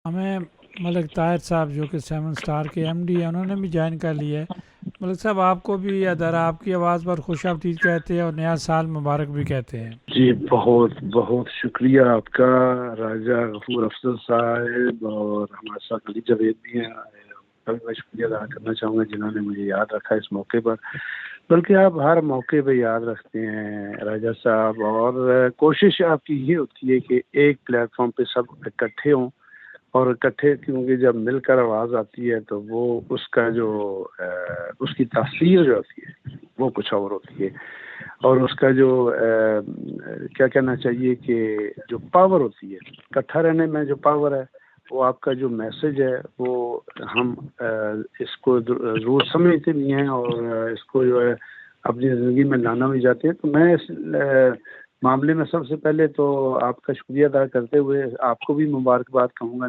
ہمیں ملک طاہر صاحب جو کہ 7 اسٹار کے ایم ڈی ہیں، انہوں نے بھی جوائن کر لیا ہے۔ ملک صاحب، آپ کو بھی ادھر آپ کی آواز پر خوش آمدید کہتے ہیں اور نیا سال مبارک بھی کہتے ہیں۔ جی بہت بہت شکریہ آپ کا راجہ غفور افضل صاحب، اور ہمارے ساتھ علی جاوید بھی ہیں۔ کل میں شکریہ ادا کرنا چاہوں گا جنہوں نے مجھے یاد رکھا اس موقع پر، بلکہ آپ ہر موقع پہ یاد رکھتے ہیں راجہ صاحب، اور کوشش آپ کی یہ ہوتی ہے کہ ایک پلیٹ فارم پہ سب اکٹھے ہوں، اور اکٹھے کیونکہ جب مل کر آواز آتی ہے تو وہ اس کا جو اس کی تاثیر جو ہوتی ہے وہ کچھ اور ہوتی ہے، اور اس کا جو کیا کہنا چاہیے کہ جو پاور ہوتی ہے اکٹھا رہنے میں، جو پاور ہے وہ آپ کا جو میسج ہے وہ ہم اس کو ضرور سمجھتے بھی ہیں، اور اس کو جو ہے اپنی زندگی میں لانا بھی چاہتے ہیں۔ تو میں اس معاملے میں سب سے پہلے تو آپ کا شکریہ ادا کرتے ہوئے آپ کو بھی مبارکباد کہوں گا